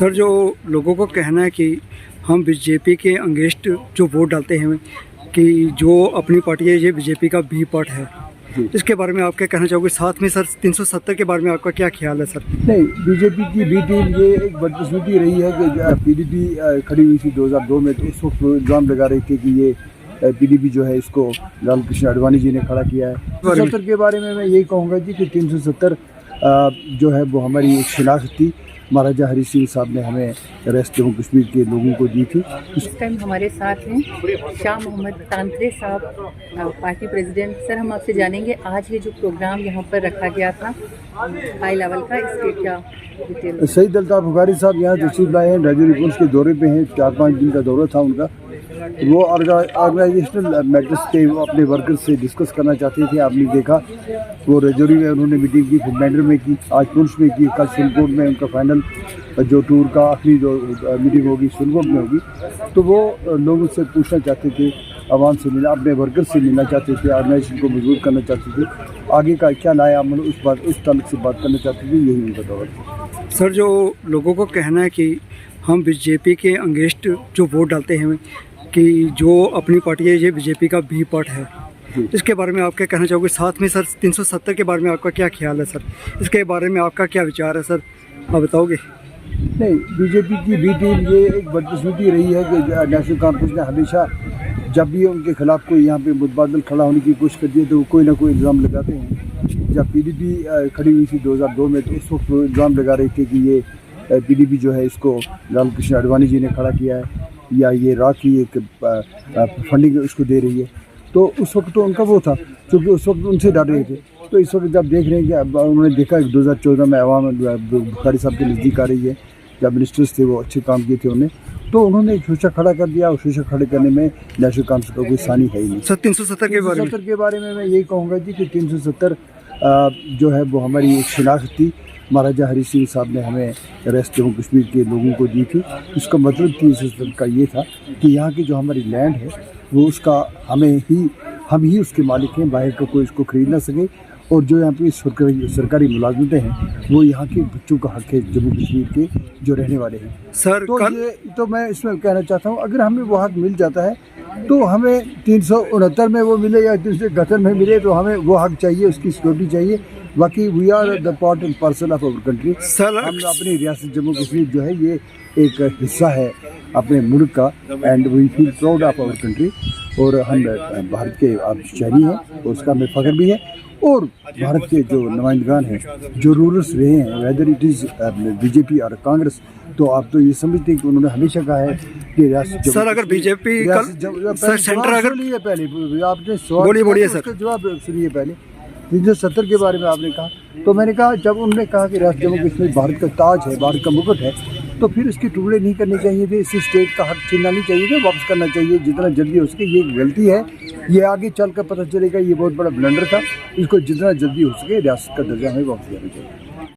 Sir, जो लोगों का कहना है कि हम बीजेपी के अगेंस्ट जो वोट डालते हैं कि जो अपनी पार्टी है ये बीजेपी का बी पार्ट है, इसके बारे में आप क्या कहना चाहोगे? साथ में सर 370 के बारे में आपका क्या ख्याल है सर? नहीं, बीजेपी की बी टीम ये एक बदकिस्मती रही है कि पीडीपी खड़ी हुई थी 2002 में, तो उस वक्त इल्ज़ाम लगा रही थी कि ये पीडीपी जो है इसको लाल कृष्ण आडवाणी जी ने खड़ा किया है। 370 के बारे में मैं यही कहूँगा जी कि 370 जो है वो हमारी एक शिनाख्त थी। महाराजा हरी सिंह साहब ने हमें रेस्ट जम्मू कश्मीर के लोगों को दी थी। इस टाइम हमारे साथ हैं शाह मोहम्मद तांत्रे साहब, पार्टी प्रेसिडेंट। सर, हम आपसे जानेंगे आज ये जो प्रोग्राम यहाँ पर रखा गया था हाई लेवल का, इसके क्या डिटेल? सईद अल्ताफ़ बुखारी साहब यहाँ तशरीफ लाए हैं, राजौरी के दौरे पे हैं। 4-5 दिन का दौरा था उनका। वो ऑर्गेनाइजेशनल मैटर्स पे वो अपने वर्कर्स से डिस्कस करना चाहते थे। आपने देखा वो राजौरी में उन्होंने मीटिंग की, फिर मैंडर में की, आज पुंछ में की, कल सिलकोट में उनका फाइनल जो टूर का आखिरी जो मीटिंग होगी सिलकोट में होगी। तो वो लोगों से पूछना चाहते थे, आवाम से मिलना, अपने वर्कर्स से मिलना चाहते थे, ऑर्गेनाइजेशन को मजबूत करना चाहते थे, आगे का क्या नया अमल उस ताल्लुक से बात करना चाहते थे। यही उनका दौर था। सर, जो लोगों का कहना है कि हम बीजेपी के अगेंस्ट जो वोट डालते हैं कि जो अपनी पार्टी है ये बीजेपी का बी पार्ट है, इसके बारे में आप क्या कहना चाहोगे? साथ में सर 370 के बारे में आपका क्या ख्याल है सर? इसके बारे में आपका क्या विचार है सर, आप बताओगे? नहीं, बीजेपी की बी टीम ये एक बदकिस्मती रही है कि नेशनल कॉन्फ्रेंस ने हमेशा जब भी उनके खिलाफ कोई यहाँ पे मुतबादल खड़ा होने की कोशिश करती है तो वो कोई ना कोई इल्ज़ाम लगाते हैं। जब पीडीपी खड़ी हुई थी 2002 में, तो उस वक्त इल्ज़ाम लगा रही थी कि ये पीडीपी जो है इसको लाल कृष्ण आडवाणी जी ने खड़ा किया है, या ये रा की एक फंडिंग उसको दे रही है। तो उस वक्त तो उनका वो था, क्योंकि उस वक्त उनसे डर रहे थे। तो इस वक्त जब देख रहे हैं कि अब उन्होंने देखा कि 2014 में अवाम बुखारी साहब के नज़दीक आ रही है, जब मिनिस्टर्स थे वो अच्छे काम किए थे उन्होंने, तो उन्होंने एक शीशा खड़ा कर दिया। और शीशा खड़े करने में नेशनल काउंसिल का कोई सानी है ही नहीं। सर, 370 के बारे में मैं यही कहूँगा जी कि 370 जो है वो हमारी एक शिनाख्त थी। महाराजा हरी सिंह साहब ने हमें रेस्ट जम्मू कश्मीर के लोगों को दी थी। उसका मतलब 370 का ये था कि यहाँ की जो हमारी लैंड है वो उसका हम ही उसके मालिक हैं, बाहर का कोई इसको खरीद ना सके। और जो यहाँ पे सरकारी मुलाजमतें हैं वो यहाँ के बच्चों का हक है, जम्मू कश्मीर के जो रहने वाले हैं सर। तो मैं इसमें कहना चाहता हूँ, अगर हमें वो हक मिल जाता है तो हमें 369 में वो मिले या 371 में मिले, तो हमें वो हक चाहिए, उसकी सिक्योरिटी चाहिए। बाकी we are the part and parcel of our country. हम अपनी रियासत जम्मू कश्मीर जो है ये एक हिस्सा है अपने मुल्क का, and we feel proud of our country. और हम भारत के आप शहरी हैं, और उसका हमें फ़ख्र भी है। और भारत के जो नुमाइंदगान हैं, जो रूलर्स रहे हैं, वेदर इट इज़ बीजेपी और कांग्रेस, तो आप तो ये समझते हैं कि उन्होंने हमेशा कहा है कि रियासत सर अगर बीजेपी सर सेंटर अगर सुनिए पहले आपने बोलिए सर जवाब सुनिए पहले। 370 के बारे में आपने कहा, तो मैंने कहा जब उन्होंने कहा कि रियासत जम्मू कश्मीर भारत का ताज है, भारत का मुकुट है, तो फिर इसके टुकड़े नहीं करने चाहिए थे, इसी स्टेट का हक छीनना नहीं चाहिए था, वापस करना चाहिए जितना जल्दी हो सके। ये गलती है, ये आगे चल कर पता चलेगा ये बहुत बड़ा ब्लंडर था। इसको जितना जल्दी हो सके रियासत का दर्जा हमें वापस करना चाहिए।